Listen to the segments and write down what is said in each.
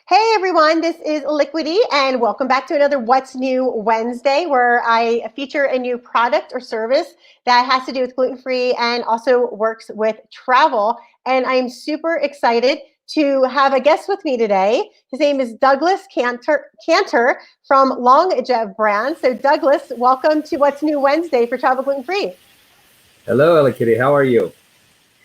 Hey everyone, this is Elikqitie, and welcome back to another What's New Wednesday, where I feature a new product or service that has to do with gluten-free and also works with travel. And I'm super excited to have a guest with me today. His name is Douglas Kantner from Longève Brands. So Douglas, welcome to What's New Wednesday for Travel Gluten-Free. Hello, Elikqitie. How are you?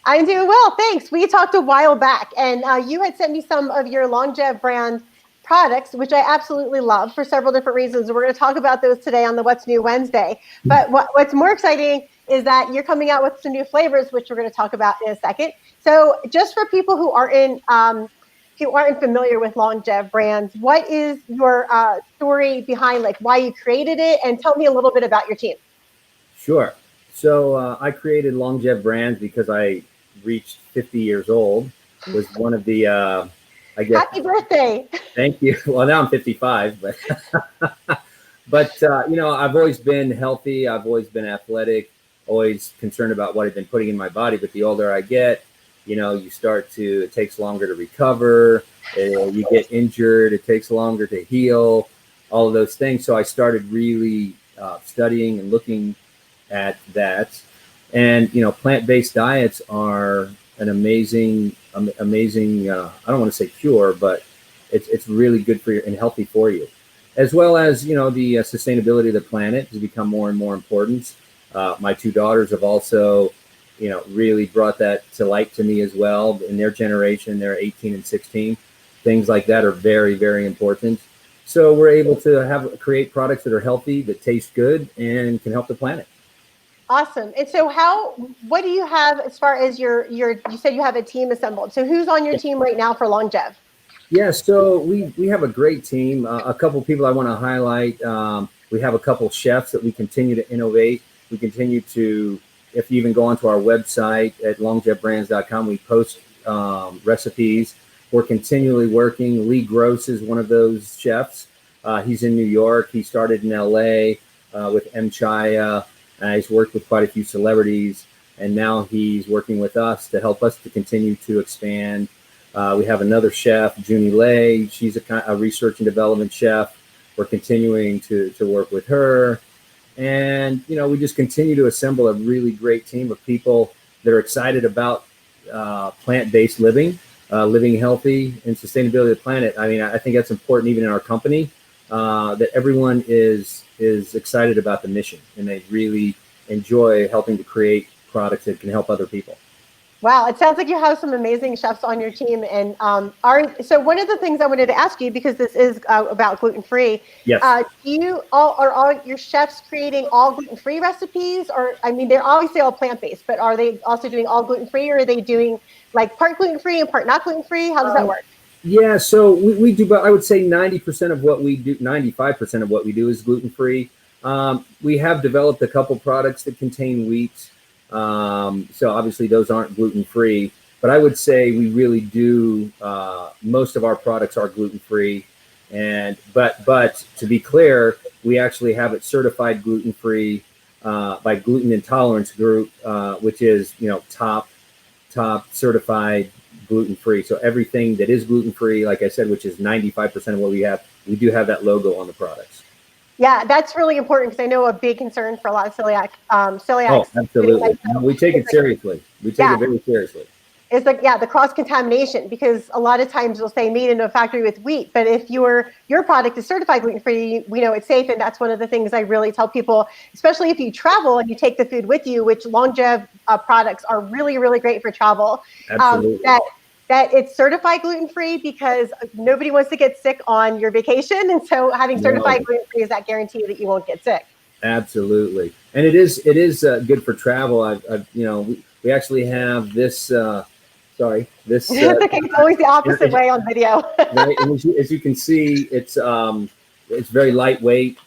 I'm doing well, thanks. We talked a while back, and you had sent me some of your Longève brand products, which I absolutely love for several different reasons. We're going to talk about those today on the What's New Wednesday. But what's more exciting is that you're coming out with some new flavors, which we're going to talk about in a second. So, just for people who aren't familiar with Longève Brands, what is your story behind like why you created it, and tell me a little bit about your team. Sure. So I created Longève Brands because I reached 50 years old. Was one of the, I guess. Happy birthday! Thank you. Well, now I'm 55, but I've always been healthy. I've always been athletic. Always concerned about what I've been putting in my body. But the older I get, you start to. It takes longer to recover. You get injured. It takes longer to heal. All of those things. So I started really studying and looking at that. And plant-based diets are an amazing I don't want to say cure, but it's really good for you and healthy for you, as well as the sustainability of the planet has become more and more important. My two daughters have also really brought that to light to me as well. In their generation, they're 18 and 16. Things like that are very, very important. So we're able to create products that are healthy, that taste good, and can help the planet. Awesome. And so what do you have as far as you said you have a team assembled. So who's on your team right now for Longève? Yeah, so we have a great team. A couple people I want to highlight. We have a couple chefs that we continue to innovate. We continue to, if you even go onto our website at longevebrands.com, we post recipes. We're continually working. Lee Gross is one of those chefs. He's in New York. He started in LA with M. Chaya. He's worked with quite a few celebrities, and now he's working with us to help us to continue to expand. We have another chef, Junie Lay. She's a research and development chef. We're continuing to work with her. And, we just continue to assemble a really great team of people that are excited about plant-based living, living healthy, and sustainability of the planet. I mean, I think that's important even in our company, that everyone is excited about the mission, and they really enjoy helping to create products that can help other people. Wow, it sounds like you have some amazing chefs on your team. And so one of the things I wanted to ask you, because this is about gluten-free, Yes. Are all your chefs creating all gluten-free recipes? Or, I mean, they're obviously all plant-based, but are they also doing all gluten-free, or are they doing like part gluten-free and part not gluten-free? How does that work? Yeah, so we do, but I would say 90% of what we do, 95% of what we do is gluten-free. We have developed a couple products that contain wheat. So obviously those aren't gluten-free, but I would say we really do, most of our products are gluten-free. But to be clear, we actually have it certified gluten-free by Gluten Intolerance Group, which is, top certified gluten-free. So everything that is gluten-free, like I said, which is 95% of what we have, we do have that logo on the products. Yeah, that's really important, because I know a big concern for a lot of celiacs. Oh, absolutely. We take it seriously. We take it very seriously. It's like, the cross-contamination, because a lot of times you'll say made in a factory with wheat, but if your product is certified gluten-free, we know it's safe. And that's one of the things I really tell people, especially if you travel and you take the food with you, which Longève products are really, really great for travel. Absolutely. That it's certified gluten-free, because nobody wants to get sick on your vacation. And so having certified gluten-free is that guarantee that you won't get sick. Absolutely. And it is good for travel. We actually have this, sorry, this. It's okay. It's always the opposite way on video. Right. And as you can see, it's very lightweight.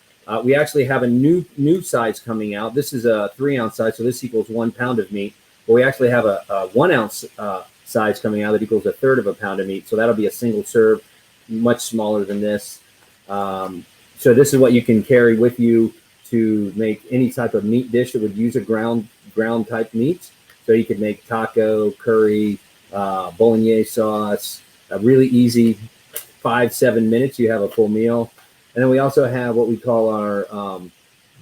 We actually have a new size coming out. This is a 3-ounce size, so this equals 1 pound of meat. But we actually have a 1-ounce size coming out that equals 1/3 of a pound of meat. So that'll be a single serve, much smaller than this. So this is what you can carry with you to make any type of meat dish that would use a ground type meat. So you could make taco, curry, bolognese sauce, really easy 5-7 minutes, you have a full meal. And then we also have what we call our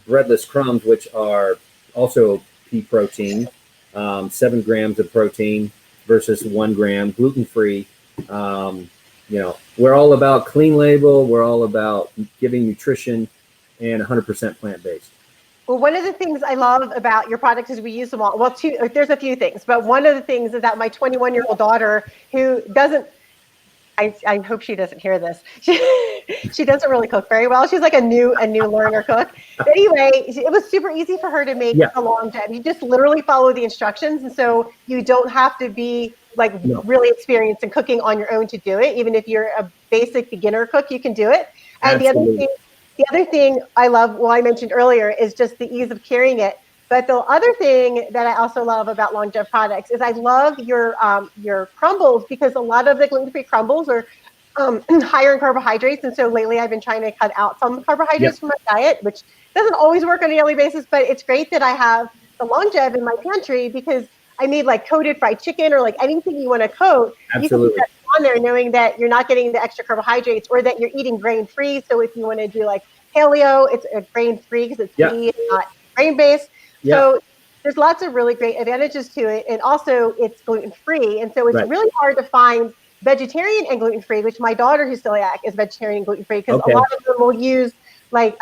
breadless crumbs, which are also pea protein, 7 grams of protein versus 1 gram, gluten-free. We're all about clean label. We're all about giving nutrition and 100% plant-based. Well, one of the things I love about your products is we use them all. Well, there's a few things, but one of the things is that my 21-year-old daughter, who doesn't, I hope she doesn't hear this. She doesn't really cook very well. She's like a new learner cook. But anyway, it was super easy for her to make a Longève. You just literally follow the instructions, and so you don't have to be like really experienced in cooking on your own to do it. Even if you're a basic beginner cook, you can do it. And the other thing I love, well, I mentioned earlier, is just the ease of carrying it. But the other thing that I also love about Longève products is I love your crumbles, because a lot of the gluten-free crumbles are higher in carbohydrates. And so lately I've been trying to cut out some carbohydrates from my diet, which doesn't always work on a daily basis, but it's great that I have the Longève in my pantry, because I made like coated fried chicken or like anything you want to coat. Absolutely. You can put that on there knowing that you're not getting the extra carbohydrates, or that you're eating grain-free. So if you want to do like paleo, it's a grain-free because it's pea and not grain-based. So there's lots of really great advantages to it. And also it's gluten-free. And so it's really hard to find vegetarian and gluten-free, which my daughter who's celiac is vegetarian and gluten-free, because a lot of them will use like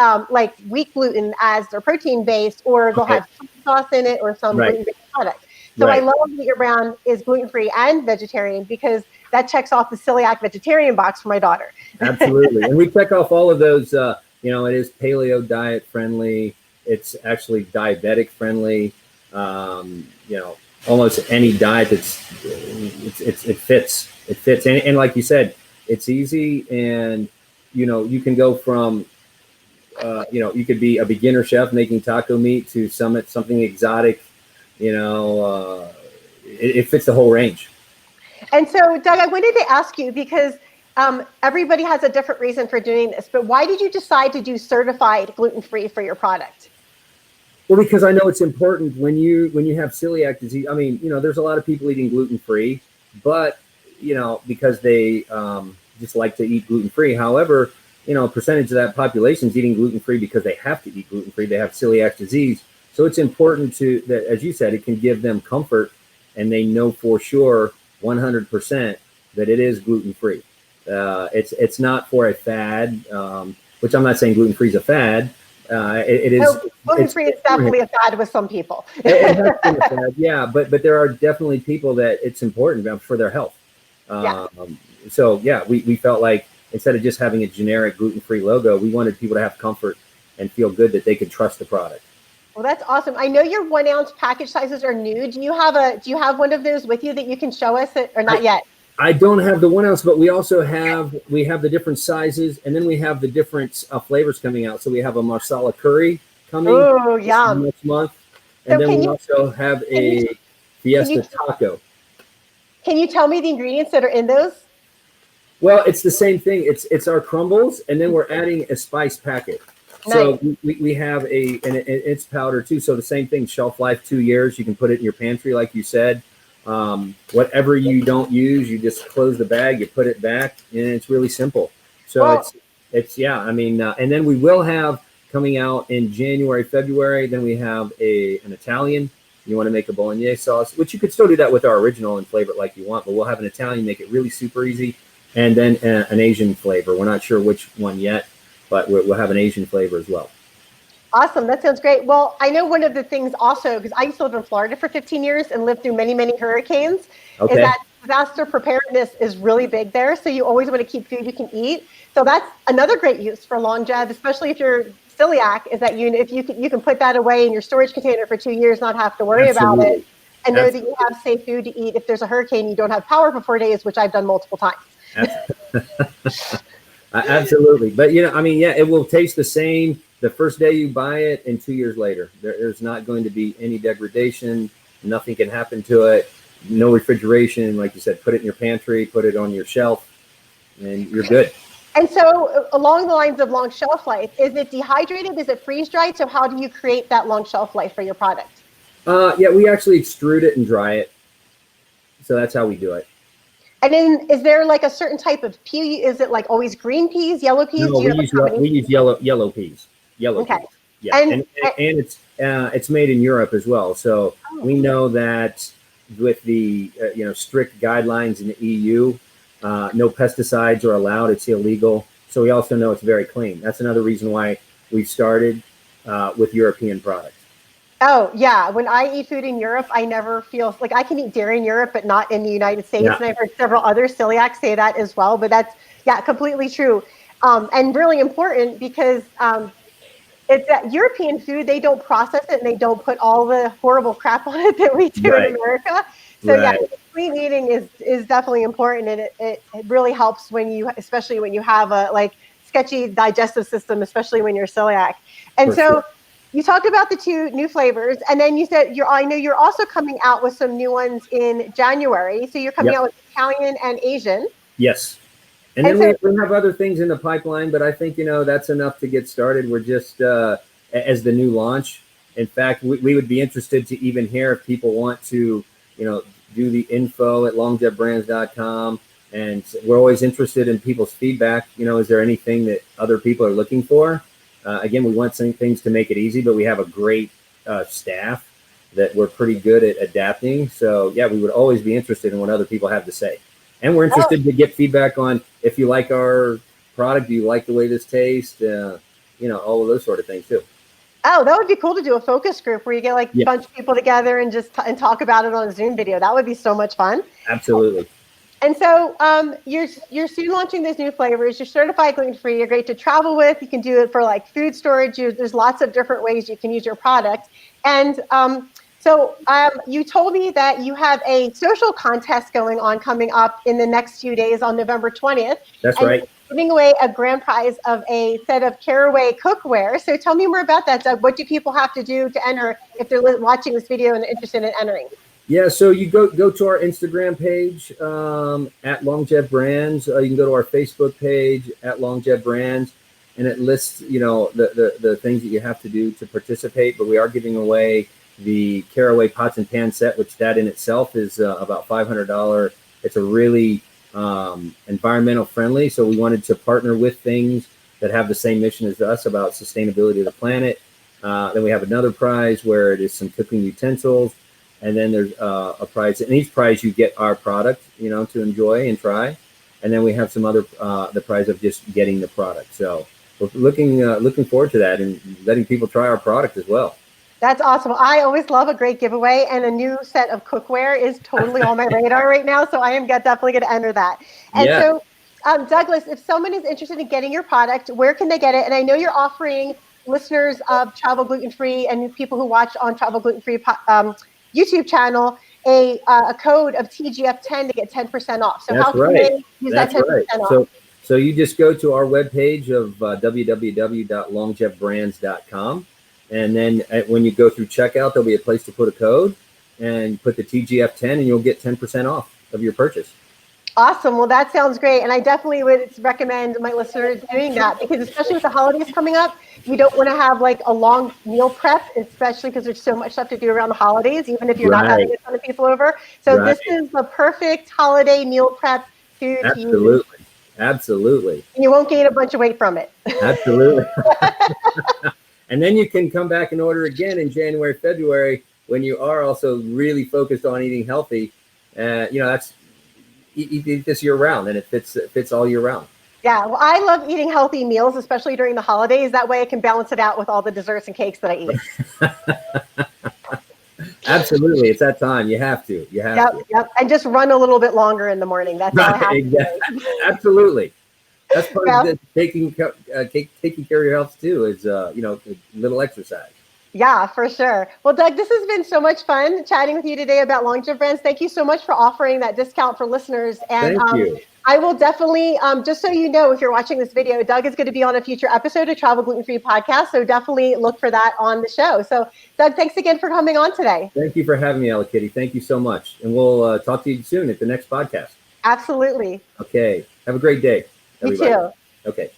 wheat gluten as their protein-based, or they'll have some sauce in it or some gluten-based product. So I love that your brand is gluten-free and vegetarian, because that checks off the celiac vegetarian box for my daughter. Absolutely. And we check off all of those, it is paleo diet friendly. It's actually diabetic friendly. Almost any diet it fits. It fits. And like you said, it's easy. And, you can go from, you could be a beginner chef making taco meat to something exotic. It fits the whole range. And so, Doug, I wanted to ask you, because everybody has a different reason for doing this, but why did you decide to do certified gluten-free for your product? Well, because I know it's important when you have celiac disease. I mean, there's a lot of people eating gluten-free, but, because they just like to eat gluten-free. However, a percentage of that population is eating gluten-free because they have to eat gluten-free. They have celiac disease. So it's important that, as you said, it can give them comfort, and they know for sure 100% that it is gluten-free. It's not for a fad, which I'm not saying gluten-free is a fad. It is. No, gluten-free is definitely a fad with some people. It has been a fad, yeah, but there are definitely people that it's important for their health. We felt like instead of just having a generic gluten-free logo, we wanted people to have comfort and feel good that they could trust the product. Well, that's awesome. I know your 1 ounce package sizes are new. Do you have one of those with you that you can show us, or not yet? I don't have the 1 ounce, but we also have the different sizes, and then we have the different flavors coming out. So we have a marsala curry coming next month, and then we also have a fiesta taco. Can you tell me the ingredients that are in those? Well, it's the same thing. It's our crumbles, and then we're adding a spice packet. Nice. So we have and it's powder too. So the same thing, shelf life 2 years. You can put it in your pantry, like you said. Whatever you don't use, you just close the bag, you put it back, and it's really simple. So and then we will have coming out in January, February. Then we have an Italian. You want to make a bolognese sauce, which you could still do that with our original and flavor it like you want, but we'll have an Italian, make it really super easy, and then an Asian flavor. We're not sure which one yet, but we'll have an Asian flavor as well. Awesome. That sounds great. Well, I know one of the things also, because I used to live in Florida for 15 years and lived through many, many hurricanes, is that disaster preparedness is really big there. So you always want to keep food you can eat. So that's another great use for Longève, especially if you're celiac, is that you can put that away in your storage container for 2 years, not have to worry about it, and know that you have safe food to eat. If there's a hurricane, you don't have power for 4 days, which I've done multiple times. Absolutely. But, it will taste the same the first day you buy it and 2 years later. There's not going to be any degradation. Nothing can happen to it. No refrigeration. Like you said, put it in your pantry, put it on your shelf, and you're good. And so along the lines of long shelf life, is it dehydrated? Is it freeze-dried? So how do you create that long shelf life for your product? We actually extrude it and dry it. So that's how we do it. And then is there like a certain type of pea? Is it like always green peas, yellow peas? No, we use yellow peas. Yellow Okay. peas. Yeah, And and it's made in Europe as well. So we know that with the strict guidelines in the EU, no pesticides are allowed. It's illegal. So we also know it's very clean. That's another reason why we started with European products. oh yeah, when I eat food in Europe, I never feel like I can eat dairy in Europe, but not in the United States. Yeah. And I've heard several other celiacs say that as well. But that's completely true, and really important because it's that European food. They don't process it and they don't put all the horrible crap on it that we do in Right. America. So Right. clean eating is definitely important, and it really helps when you, especially when you have a like sketchy digestive system, especially when you're celiac. And For so sure. you talked about the 2 new flavors, and then you said I know you're also coming out with some new ones in January. So you're coming Yep. out with Italian and Asian. Yes. And then we have other things in the pipeline, but I think, that's enough to get started. We're just as the new launch. In fact, we would be interested to even hear if people want to, do the info at longevebrands.com. And we're always interested in people's feedback. Is there anything that other people are looking for? Again, we want some things to make it easy, but we have a great staff that we're pretty good at adapting. So yeah, we would always be interested in what other people have to say. And we're interested to get feedback on if you like our product, do you like the way this tastes, all of those sort of things too. Oh, that would be cool to do a focus group where you get like a bunch of people together and just and talk about it on a Zoom video. That would be so much fun. Absolutely. And so you're soon launching these new flavors. You're certified gluten-free. You're great to travel with. You can do it for like food storage. There's lots of different ways you can use your product. And so you told me that you have a social contest coming up in the next few days on November 20th. That's right. You're giving away a grand prize of a set of Caraway cookware. So tell me more about that, Doug. What do people have to do to enter if they're watching this video and interested in entering? Yeah, so you go to our Instagram page at Longève Brands. You can go to our Facebook page at Longève Brands, and it lists the things that you have to do to participate. But we are giving away the Caraway pots and pan set, which that in itself is about $500. It's a really environmental friendly. So we wanted to partner with things that have the same mission as us about sustainability of the planet. Then we have another prize where it is some cooking utensils. And then there's a prize. In each prize, you get our product, to enjoy and try. And then we have some other, the prize of just getting the product. So we're looking forward to that and letting people try our product as well. That's awesome. I always love a great giveaway, and a new set of cookware is totally on my radar right now. So I am definitely going to enter that. And so, Douglas, if someone is interested in getting your product, where can they get it? And I know you're offering listeners of Travel Gluten Free and people who watch on Travel Gluten Free YouTube channel a code of TGF10 to get 10% off. So how can they use that 10% off? So you just go to our webpage of www.longevebrands.com. And then when you go through checkout, there'll be a place to put a code and put the TGF10 and you'll get 10% off of your purchase. Awesome. Well, that sounds great. And I definitely would recommend my listeners doing that because especially with the holidays coming up, you don't want to have like a long meal prep, especially because there's so much stuff to do around the holidays, even if you're not having a ton of people over. So this is the perfect holiday meal prep food. Absolutely. Absolutely. And you won't gain a bunch of weight from it. Absolutely. And then you can come back and order again in January, February, when you are also really focused on eating healthy. That's eat this year round, and it fits all year round. Yeah, well, I love eating healthy meals, especially during the holidays. That way I can balance it out with all the desserts and cakes that I eat. Absolutely. It's that time. You have to. Yep. And just run a little bit longer in the morning. That's all I have to do. Absolutely. That's part of taking care of your health too, is a little exercise. Yeah, for sure. Well, Doug, this has been so much fun chatting with you today about Longève Brands. Thank you so much for offering that discount for listeners. And Thank you. I will definitely, just so you know, if you're watching this video, Doug is going to be on a future episode of Travel Gluten Free Podcast. So definitely look for that on the show. So Doug, thanks again for coming on today. Thank you for having me, Elikqitie. Thank you so much. And we'll talk to you soon at the next podcast. Absolutely. Okay. Have a great day, everybody. You too. Okay.